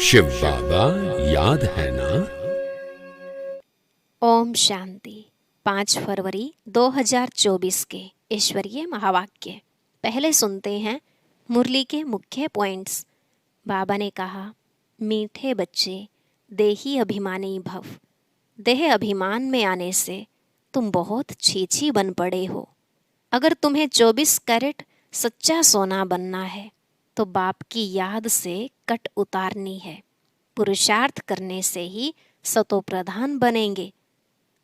शिव बाबा याद है ना। ओम शांति। 5 फरवरी 2024 के ईश्वरीय महावाक्य पहले सुनते हैं मुरली के मुख्य पॉइंट्स। बाबा ने कहा, मीठे बच्चे देही अभिमानी भव। देह अभिमान में आने से तुम बहुत छीछी बन पड़े हो। अगर तुम्हें 24 कैरेट सच्चा सोना बनना है तो बाप की याद से कट उतारनी है। पुरुषार्थ करने से ही सतो प्रधान बनेंगे।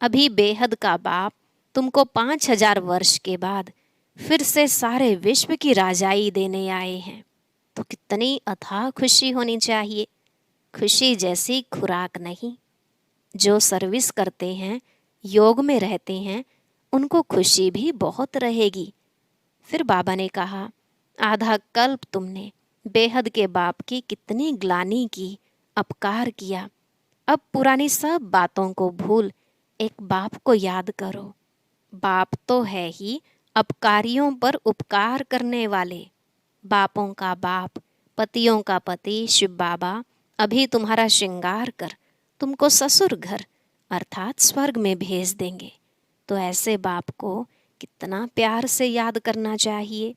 अभी बेहद का बाप तुमको 5000 वर्ष के बाद फिर से सारे विश्व की राजाई देने आए हैं, तो कितनी अथाह खुशी होनी चाहिए। खुशी जैसी खुराक नहीं। जो सर्विस करते हैं, योग में रहते हैं, उनको खुशी भी बहुत रहेगी। फिर बाबा ने कहा, आधा कल्प तुमने बेहद के बाप की कितनी ग्लानि की, अपकार किया। अब पुरानी सब बातों को भूल एक बाप को याद करो। बाप तो है ही अपकारियों पर उपकार करने वाले। बापों का बाप, पतियों का पति शिव बाबा अभी तुम्हारा श्रृंगार कर तुमको ससुर घर अर्थात स्वर्ग में भेज देंगे। तो ऐसे बाप को कितना प्यार से याद करना चाहिए।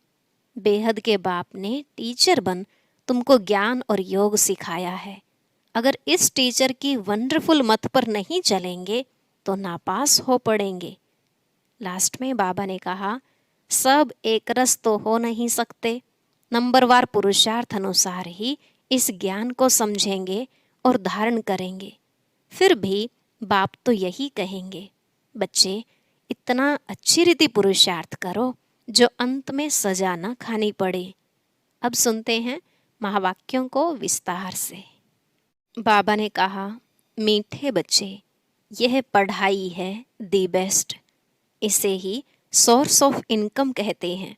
बेहद के बाप ने टीचर बन तुमको ज्ञान और योग सिखाया है। अगर इस टीचर की वंडरफुल मत पर नहीं चलेंगे तो नापास हो पड़ेंगे। लास्ट में बाबा ने कहा, सब एक रस तो हो नहीं सकते। नंबरवार पुरुषार्थ अनुसार ही इस ज्ञान को समझेंगे और धारण करेंगे। फिर भी बाप तो यही कहेंगे, बच्चे इतना अच्छी रीति पुरुषार्थ करो जो अंत में सजा न खानी पड़े। अब सुनते हैं महावाक्यों को विस्तार से। बाबा ने कहा, मीठे बच्चे, यह पढ़ाई है दी बेस्ट। इसे ही सोर्स ऑफ इनकम कहते हैं।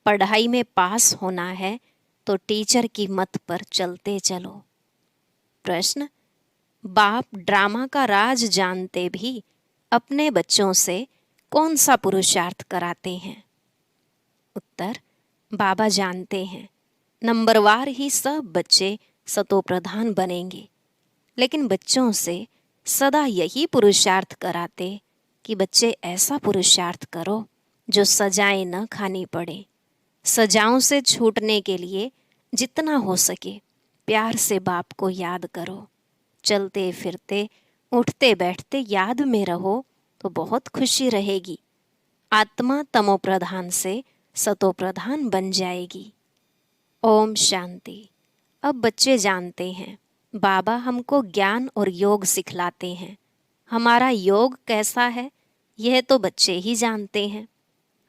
पढ़ाई में पास होना है तो टीचर की मत पर चलते चलो। प्रश्न, बाप ड्रामा का राज जानते भी अपने बच्चों से कौन सा पुरुषार्थ कराते हैं? उत्तर, बाबा जानते हैं नंबरवार ही सब बच्चे सतो प्रधान बनेंगे, लेकिन बच्चों से सदा यही पुरुषार्थ कराते कि बच्चे ऐसा पुरुषार्थ करो जो सजाएं न खानी पड़े। सजाओं से छूटने के लिए जितना हो सके प्यार से बाप को याद करो। चलते फिरते उठते बैठते याद में रहो तो बहुत खुशी रहेगी। आत्मा तमो प्रधान से सतो प्रधान बन जाएगी। ओम शांति। अब बच्चे जानते हैं बाबा हमको ज्ञान और योग सिखलाते हैं। हमारा योग कैसा है यह तो बच्चे ही जानते हैं।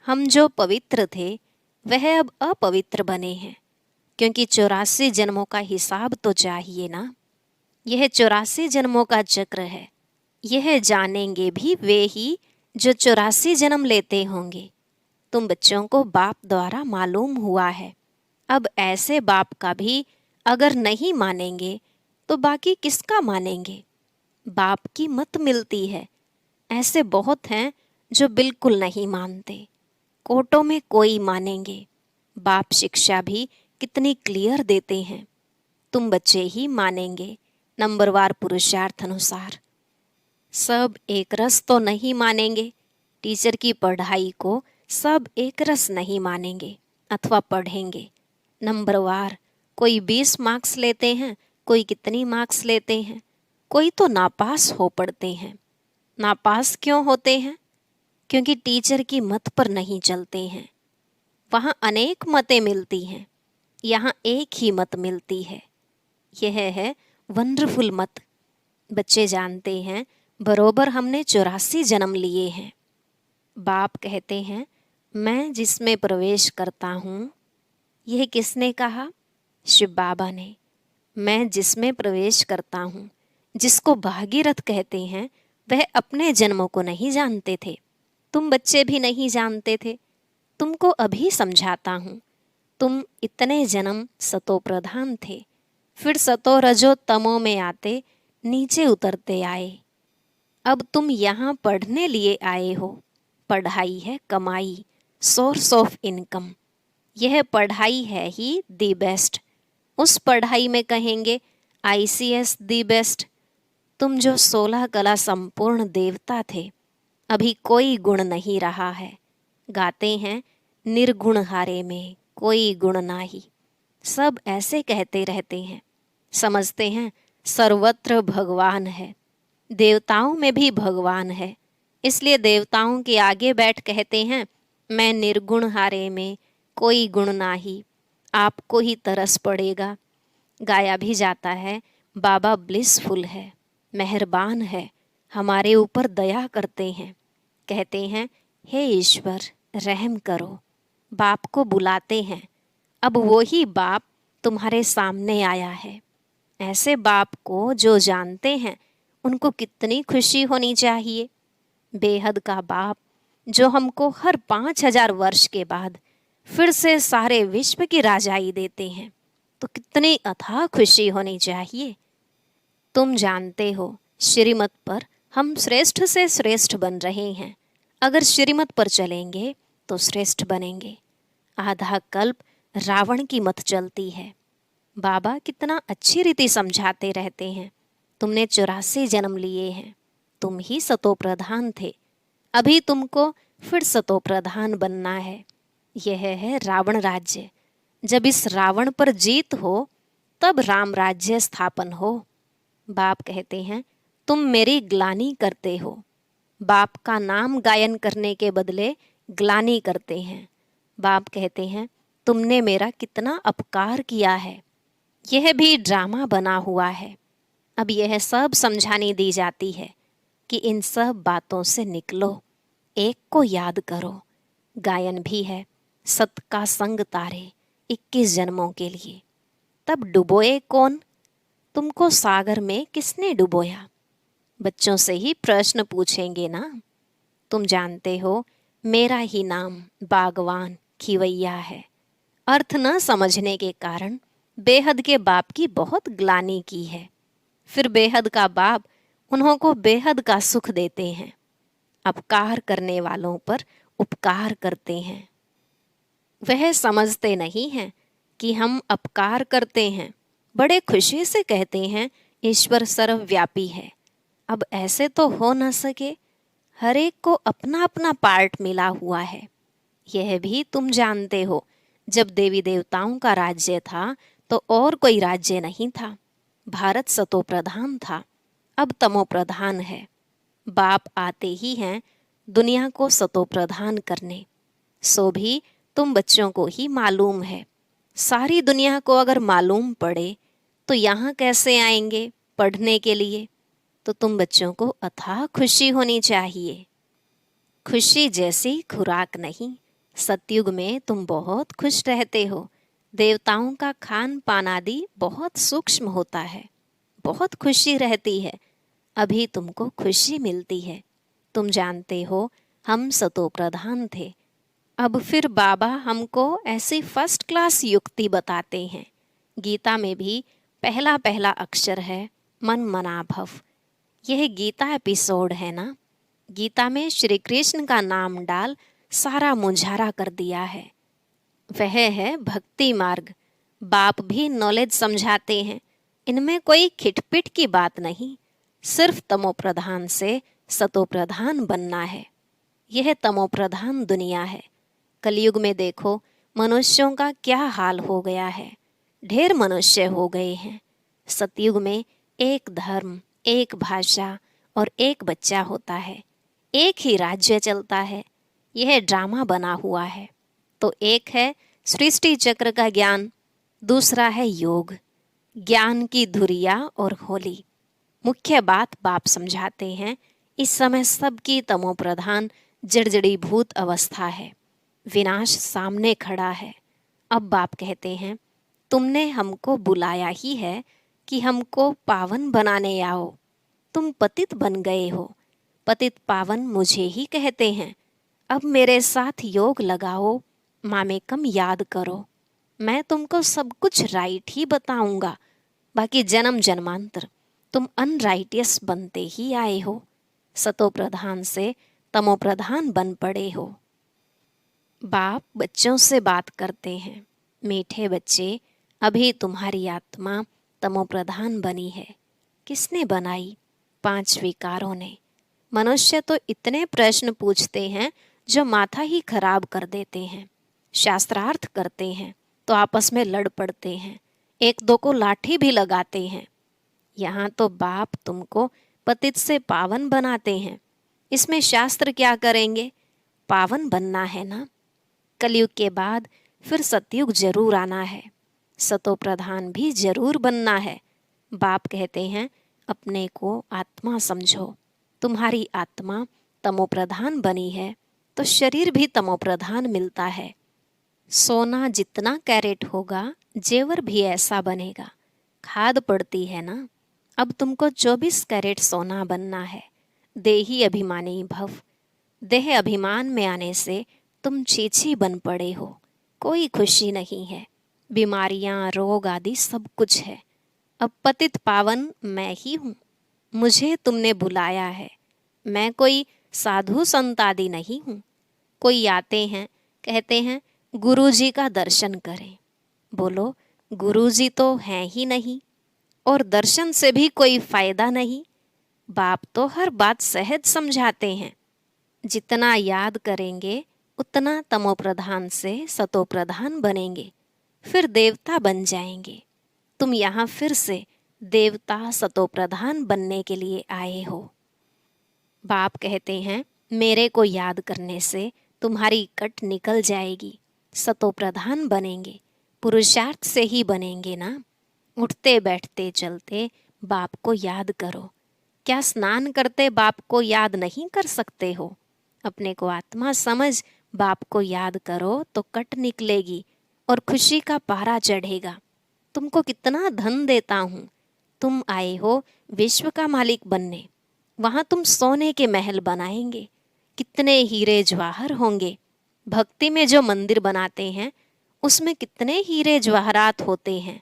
हम जो पवित्र थे वह अब अपवित्र बने हैं, क्योंकि 84 जन्मों का हिसाब तो चाहिए ना। यह 84 जन्मों का चक्र है। यह जानेंगे भी वे ही जो 84 जन्म लेते होंगे। तुम बच्चों को बाप द्वारा मालूम हुआ है। अब ऐसे बाप का भी अगर नहीं मानेंगे तो बाकी किसका मानेंगे? बाप की मत मिलती है। ऐसे बहुत हैं जो बिल्कुल नहीं मानते। कोर्टों में कोई मानेंगे। बाप शिक्षा भी कितनी क्लियर देते हैं। तुम बच्चे ही मानेंगे नंबरवार पुरुषार्थ अनुसार। सब एक रस तो नहीं मानेंगे। टीचर की पढ़ाई को सब एक रस नहीं मानेंगे अथवा पढ़ेंगे। नंबरवार कोई 20 मार्क्स लेते हैं, कोई कितनी मार्क्स लेते हैं, कोई तो नापास हो पड़ते हैं। नापास क्यों होते हैं? क्योंकि टीचर की मत पर नहीं चलते हैं। वहाँ अनेक मतें मिलती हैं, यहाँ एक ही मत मिलती है। यह है वंडरफुल मत। बच्चे जानते हैं बरोबर हमने 84 जन्म लिए हैं। बाप कहते हैं, मैं जिसमें प्रवेश करता हूँ। यह किसने कहा? शिव बाबा ने। मैं जिसमें प्रवेश करता हूँ, जिसको भागीरथ कहते हैं, वह अपने जन्मों को नहीं जानते थे। तुम बच्चे भी नहीं जानते थे। तुमको अभी समझाता हूँ। तुम इतने जन्म सतो प्रधान थे, फिर सतो रजो तमो में आते नीचे उतरते आए। अब तुम यहाँ पढ़ने लिए आए हो। पढ़ाई है कमाई, सोर्स ऑफ इनकम। यह पढ़ाई है ही दी बेस्ट। उस पढ़ाई में कहेंगे ICS दी बेस्ट, तुम जो 16 कला संपूर्ण देवता थे, अभी कोई गुण नहीं रहा है। गाते हैं निर्गुण हारे में कोई गुण नाही। सब ऐसे कहते रहते हैं, समझते हैं सर्वत्र भगवान है, देवताओं में भी भगवान है। इसलिए देवताओं के आगे बैठ कहते हैं, मैं निर्गुण हारे में कोई गुण नाही, आपको ही तरस पड़ेगा। गाया भी जाता है, बाबा ब्लिसफुल है, मेहरबान है, हमारे ऊपर दया करते हैं। कहते हैं, हे ईश्वर रहम करो। बाप को बुलाते हैं, अब वो ही बाप तुम्हारे सामने आया है। ऐसे बाप को जो जानते हैं उनको कितनी खुशी होनी चाहिए। बेहद का बाप जो हमको हर 5000 वर्ष के बाद फिर से सारे विश्व की राजाई देते हैं, तो कितनी अथाह खुशी होनी चाहिए। तुम जानते हो श्रीमत पर हम श्रेष्ठ से श्रेष्ठ बन रहे हैं। अगर श्रीमत पर चलेंगे तो श्रेष्ठ बनेंगे। आधा कल्प रावण की मत चलती है। बाबा कितना अच्छी रीति समझाते रहते हैं, तुमने 84 जन्म लिए हैं, तुम ही सतो प्रधान थे, अभी तुमको फिर सतो प्रधान बनना है। यह है रावण राज्य। जब इस रावण पर जीत हो तब राम राज्य स्थापन हो। बाप कहते हैं, तुम मेरी ग्लानि करते हो। बाप का नाम गायन करने के बदले ग्लानि करते हैं। बाप कहते हैं, तुमने मेरा कितना अपकार किया है। यह भी ड्रामा बना हुआ है। अब यह सब समझानी दी जाती है कि इन सब बातों से निकलो, एक को याद करो। गायन भी है, सत का संग तारे 21 जन्मों के लिए। तब डुबोए कौन? तुमको सागर में किसने डुबोया? बच्चों से ही प्रश्न पूछेंगे ना। तुम जानते हो मेरा ही नाम बागवान खिवैया है। अर्थ न समझने के कारण बेहद के बाप की बहुत ग्लानि की है। फिर बेहद का बाप उन्हों को बेहद का सुख देते हैं। अपकार करने वालों पर उपकार करते हैं। वह समझते नहीं हैं कि हम अपकार करते हैं। बड़े खुशी से कहते हैं ईश्वर सर्वव्यापी है। अब ऐसे तो हो न सके, हर एक को अपना अपना पार्ट मिला हुआ है। यह भी तुम जानते हो, जब देवी देवताओं का राज्य था तो और कोई राज्य नहीं था। भारत सतो प्रधान था, अब तमो प्रधान है। बाप आते ही हैं दुनिया को सतो प्रधान करने। सो भी तुम बच्चों को ही मालूम है। सारी दुनिया को अगर मालूम पड़े तो यहाँ कैसे आएंगे पढ़ने के लिए? तो तुम बच्चों को अथाह खुशी होनी चाहिए। खुशी जैसी खुराक नहीं। सतयुग में तुम बहुत खुश रहते हो। देवताओं का खान पान आदि बहुत सूक्ष्म होता है, बहुत खुशी रहती है। अभी तुमको खुशी मिलती है। तुम जानते हो हम सतो प्रधान थे। अब फिर बाबा हमको ऐसी फर्स्ट क्लास युक्ति बताते हैं। गीता में भी पहला पहला अक्षर है मन मना भव। यह गीता एपिसोड है ना। गीता में श्री कृष्ण का नाम डाल सारा मुंझारा कर दिया है। वह है भक्ति मार्ग। बाप भी नॉलेज समझाते हैं। इनमें कोई खिटपिट की बात नहीं। सिर्फ तमो प्रधान से सतो प्रधान बनना है। यह तमो प्रधान दुनिया है। कलयुग में देखो मनुष्यों का क्या हाल हो गया है। ढेर मनुष्य हो गए हैं। सतयुग में एक धर्म, एक भाषा और एक बच्चा होता है। एक ही राज्य चलता है। यह ड्रामा बना हुआ है। तो एक है सृष्टि चक्र का ज्ञान, दूसरा है योग, ज्ञान की धुरिया और होली। मुख्य बात बाप समझाते हैं, इस समय सबकी तमो प्रधान जड़जड़ी भूत अवस्था है। विनाश सामने खड़ा है। अब बाप कहते हैं, तुमने हमको बुलाया ही है कि हमको पावन बनाने आओ। तुम पतित बन गए हो। पतित पावन मुझे ही कहते हैं। अब मेरे साथ योग लगाओ, मामेकम याद करो। मैं तुमको सब कुछ राइट ही बताऊंगा। बाकी जन्म जन्मांतर तुम अनराइटियस बनते ही आए हो। सतो प्रधान से तमो प्रधान बन पड़े हो। बाप बच्चों से बात करते हैं, मीठे बच्चे, अभी तुम्हारी आत्मा तमोप्रधान बनी है? किसने बनाई? 5 विकारों ने। मनुष्य तो इतने प्रश्न पूछते हैं जो माथा ही खराब कर देते हैं। शास्त्रार्थ करते हैं तो आपस में लड़ पड़ते हैं, एक दो को लाठी भी लगाते हैं। यहाँ तो बाप तुमको पतित से पावन बनाते हैं, इसमें शास्त्र क्या करेंगे? पावन बनना है ना। कलयुग के बाद फिर सतयुग जरूर आना है, सतो प्रधान भी जरूर बनना है। बाप कहते हैं अपने को आत्मा समझो। तुम्हारी आत्मा तमोप्रधान बनी है तो शरीर भी तमोप्रधान मिलता है। सोना जितना कैरेट होगा जेवर भी ऐसा बनेगा। खाद पड़ती है ना। अब तुमको 24 कैरेट सोना बनना है। देही अभिमानी भव। देह अभिमान में आने से तुम छीछी बन पड़े हो। कोई खुशी नहीं है। बीमारियां, रोग आदि सब कुछ है। अब पतित पावन मैं ही हूँ। मुझे तुमने बुलाया है। मैं कोई साधु संत आदि नहीं हूँ। कोई आते हैं, कहते हैं गुरुजी का दर्शन करें। बोलो गुरुजी तो हैं ही नहीं, और दर्शन से भी कोई फायदा नहीं। बाप तो हर बात सहज समझाते हैं। जितना याद करेंगे उतना तमोप्रधान से सतोप्रधान बनेंगे, फिर देवता बन जाएंगे। तुम यहाँ फिर से देवता सतोप्रधान बनने के लिए आए हो। बाप कहते हैं मेरे को याद करने से तुम्हारी कट निकल जाएगी, सतोप्रधान बनेंगे। पुरुषार्थ से ही बनेंगे ना। उठते बैठते चलते बाप को याद करो। क्या स्नान करते बाप को याद नहीं कर सकते हो? अपने को आत्मा समझ बाप को याद करो तो कट निकलेगी और खुशी का पारा चढ़ेगा। तुमको कितना धन देता हूँ। तुम आए हो विश्व का मालिक बनने। वहाँ तुम सोने के महल बनाएंगे। कितने हीरे जवाहर होंगे। भक्ति में जो मंदिर बनाते हैं उसमें कितने हीरे जवाहरात होते हैं।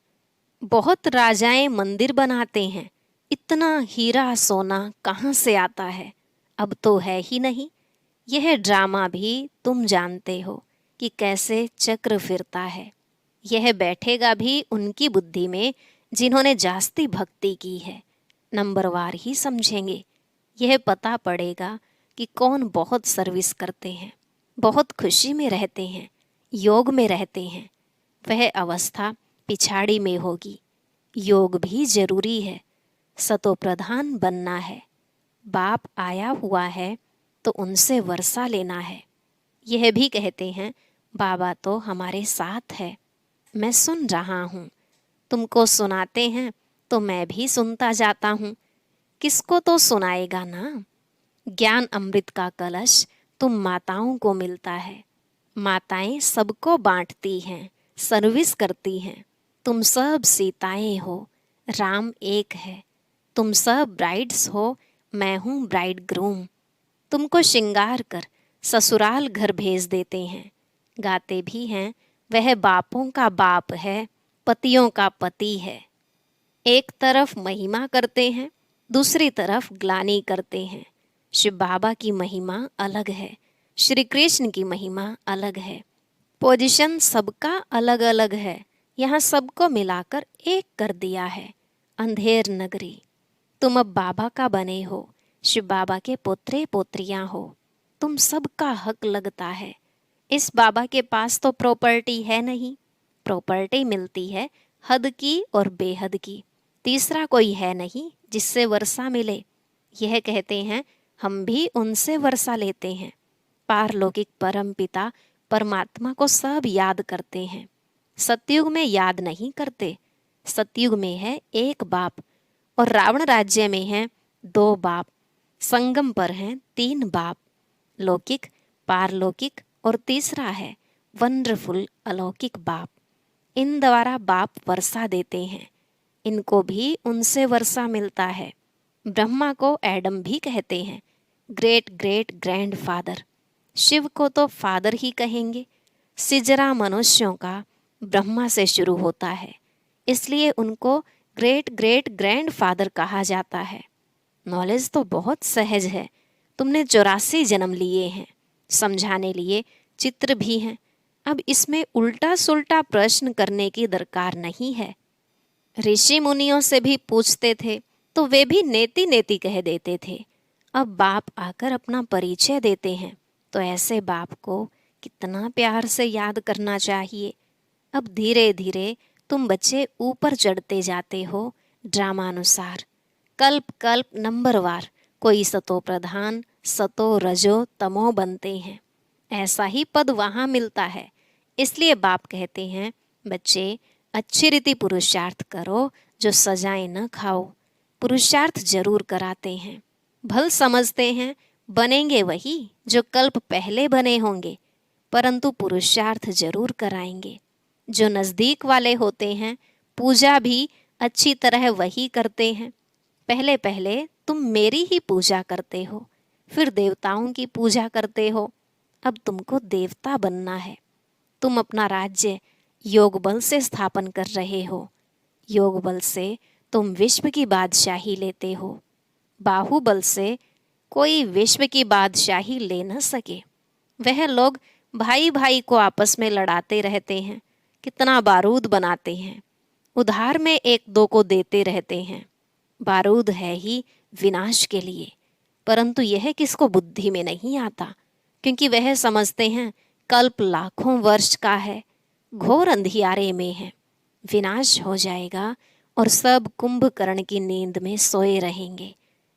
बहुत राजाएं मंदिर बनाते हैं। इतना हीरा सोना कहाँ से आता है? अब तो है ही नहीं। यह ड्रामा भी तुम जानते हो कि कैसे चक्र फिरता है। यह बैठेगा भी उनकी बुद्धि में जिन्होंने जास्ती भक्ति की है। नंबरवार ही समझेंगे। यह पता पड़ेगा कि कौन बहुत सर्विस करते हैं, बहुत खुशी में रहते हैं, योग में रहते हैं। वह अवस्था पिछाड़ी में होगी। योग भी जरूरी है। सतोप्रधान बनना है। बाप आया हुआ है तो उनसे वर्षा लेना है। यह भी कहते हैं बाबा तो हमारे साथ है। मैं सुन रहा हूँ। तुमको सुनाते हैं तो मैं भी सुनता जाता हूँ। किसको तो सुनाएगा ना। ज्ञान अमृत का कलश तुम माताओं को मिलता है। माताएं सबको बांटती हैं, सर्विस करती हैं। तुम सब सीताएं हो, राम एक है। तुम सब ब्राइड्स हो, मैं हूँ ब्राइड ग्रूम। तुमको श्रृंगार कर ससुराल घर भेज देते हैं। गाते भी हैं वह बापों का बाप है, पतियों का पति है। एक तरफ महिमा करते हैं, दूसरी तरफ ग्लानि करते हैं। शिव बाबा की महिमा अलग है, श्री कृष्ण की महिमा अलग है। पोजीशन सबका अलग अलग है। यहाँ सबको मिलाकर एक कर दिया है। अंधेर नगरी। तुम अब बाबा का बने हो, शिव बाबा के पोत्रे पोत्रियां हो। तुम सबका हक लगता है। इस बाबा के पास तो प्रॉपर्टी है नहीं। प्रॉपर्टी मिलती है हद की और बेहद की। तीसरा कोई है नहीं जिससे वर्षा मिले। यह कहते हैं हम भी उनसे वर्षा लेते हैं। पारलौकिक परम पिता परमात्मा को सब याद करते हैं। सतयुग में याद नहीं करते। सतयुग में है एक बाप और रावण राज्य में है 2 बाप। संगम पर हैं 3 बाप, लौकिक, पारलौकिक और तीसरा है वंडरफुल अलौकिक बाप। इन द्वारा बाप वर्षा देते हैं। इनको भी उनसे वर्षा मिलता है। ब्रह्मा को एडम भी कहते हैं, great great grand father. Shiv को तो फादर ही कहेंगे। सिजरा मनुष्यों का ब्रह्मा से शुरू होता है, इसलिए उनको ग्रेट ग्रेट ग्रैंड फादर कहा जाता है। नॉलेज तो बहुत सहज है। तुमने 84 जन्म लिए हैं। समझाने लिए चित्र भी हैं। अब इसमें उल्टा सुल्टा प्रश्न करने की दरकार नहीं है। ऋषि मुनियों से भी पूछते थे तो वे भी नेति नेति कह देते थे। अब बाप आकर अपना परिचय देते हैं तो ऐसे बाप को कितना प्यार से याद करना चाहिए। अब धीरे धीरे तुम बच्चे ऊपर चढ़ते जाते हो ड्रामानुसार, कल्प कल्प नंबरवार। कोई सतो प्रधान, सतो रजो तमो बनते हैं। ऐसा ही पद वहाँ मिलता है। इसलिए बाप कहते हैं बच्चे अच्छी रीति पुरुषार्थ करो, जो सजाएं न खाओ। पुरुषार्थ जरूर कराते हैं, भल समझते हैं बनेंगे वही जो कल्प पहले बने होंगे, परंतु पुरुषार्थ जरूर कराएंगे। जो नज़दीक वाले होते हैं पूजा भी अच्छी तरह वही करते हैं। पहले पहले तुम मेरी ही पूजा करते हो, फिर देवताओं की पूजा करते हो। अब तुमको देवता बनना है। तुम अपना राज्य योग बल से स्थापन कर रहे हो। योग बल से तुम विश्व की बादशाही लेते हो। बाहुबल से कोई विश्व की बादशाही ले न सके। वह लोग भाई भाई को आपस में लड़ाते रहते हैं, कितना बारूद बनाते हैं, उधार में एक दो को देते रहते हैं। बारूद है ही विनाश के लिए, परंतु यह किसको बुद्धि में नहीं आता, क्योंकि वह समझते हैं कल्प लाखों वर्ष का है, घोर अंधियारे में है, विनाश हो जाएगा और सब कुंभकर्ण की नींद में सोए रहेंगे,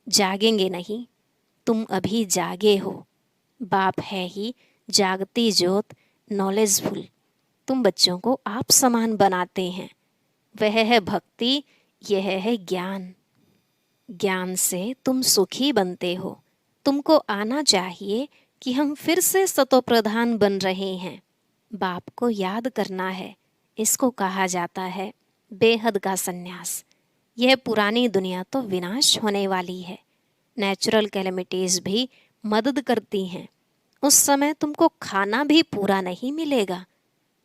जागेंगे नहीं। तुम अभी जागे हो। बाप है ही जागती ज्योत, नॉलेजफुल। तुम बच्चों को आप समान बनाते हैं। वह है भक्ति, यह है ज्ञान। ज्ञान से तुम सुखी बनते हो। तुमको आना चाहिए कि हम फिर से सतोप्रधान बन रहे हैं। बाप को याद करना है। इसको कहा जाता है बेहद का सन्यास। यह पुरानी दुनिया तो विनाश होने वाली है। नेचुरल कैलेमिटीज भी मदद करती हैं। उस समय तुमको खाना भी पूरा नहीं मिलेगा।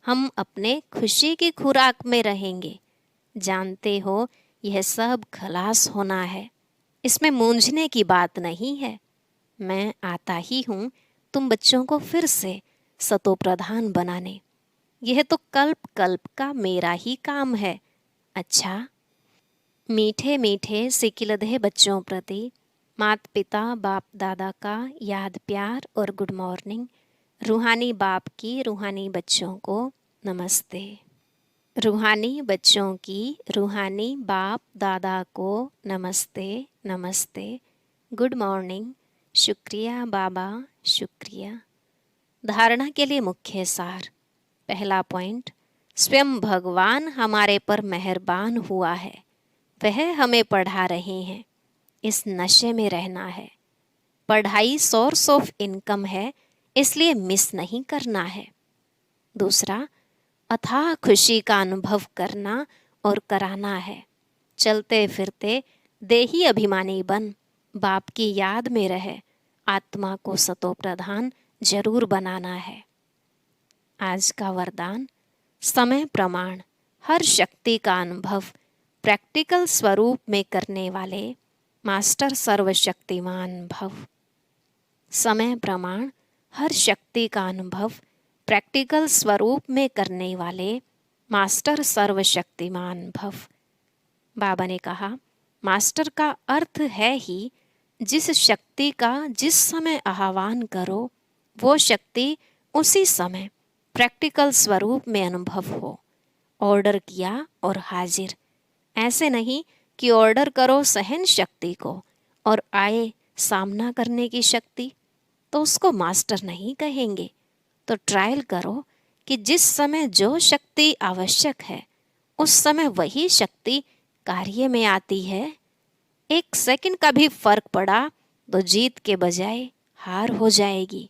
हम अपने खुशी की खुराक में रहेंगे। जानते हो यह सब खलास होना है, इसमें मूंझने की बात नहीं है। मैं आता ही हूँ तुम बच्चों को फिर से सतोप्रधान बनाने। यह तो कल्प कल्प का मेरा ही काम है। अच्छा, मीठे मीठे सिकिलधे बच्चों प्रति माता पिता बाप दादा का याद प्यार और गुड मॉर्निंग। रूहानी बाप की रूहानी बच्चों को नमस्ते। रूहानी बच्चों की रूहानी बाप दादा को नमस्ते नमस्ते, गुड मॉर्निंग, शुक्रिया बाबा, शुक्रिया। धारणा के लिए मुख्य सार। पहला पॉइंट, स्वयं भगवान हमारे पर मेहरबान हुआ है। वह हमें पढ़ा रहे हैं। इस नशे में रहना है। पढ़ाई सोर्स ऑफ इनकम है, इसलिए मिस नहीं करना है। दूसरा, अथाह खुशी का अनुभव करना और कराना है। चलते फिरते देही अभिमानी बन, बाप की याद में रहे, आत्मा को सतोप्रधान जरूर बनाना है। आज का वरदान, समय प्रमाण हर शक्ति का अनुभव प्रैक्टिकल स्वरूप में करने वाले मास्टर सर्वशक्तिमान भव। समय प्रमाण हर शक्ति का अनुभव प्रैक्टिकल स्वरूप में करने वाले मास्टर सर्वशक्तिमान भव। बाबा ने कहा, मास्टर का अर्थ है ही जिस शक्ति का जिस समय आह्वान करो वो शक्ति उसी समय प्रैक्टिकल स्वरूप में अनुभव हो। ऑर्डर किया और हाजिर। ऐसे नहीं कि ऑर्डर करो सहन शक्ति को और आए सामना करने की शक्ति, तो उसको मास्टर नहीं कहेंगे। तो ट्रायल करो कि जिस समय जो शक्ति आवश्यक है उस समय वही शक्ति कार्य में आती है। एक सेकंड का भी फर्क पड़ा तो जीत के बजाय हार हो जाएगी।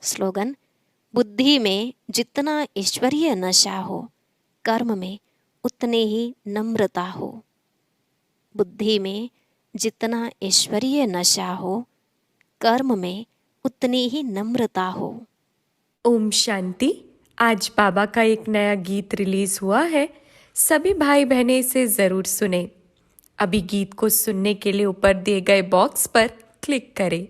स्लोगन, बुद्धि में जितना ईश्वरीय नशा हो, कर्म में उतनी ही नम्रता हो। बुद्धि में जितना ईश्वरीय नशा हो, कर्म में उतनी ही नम्रता हो। ओम शांति। आज बाबा का एक नया गीत रिलीज हुआ है, सभी भाई बहनें इसे जरूर सुने। अभी गीत को सुनने के लिए ऊपर दिए गए बॉक्स पर क्लिक करें।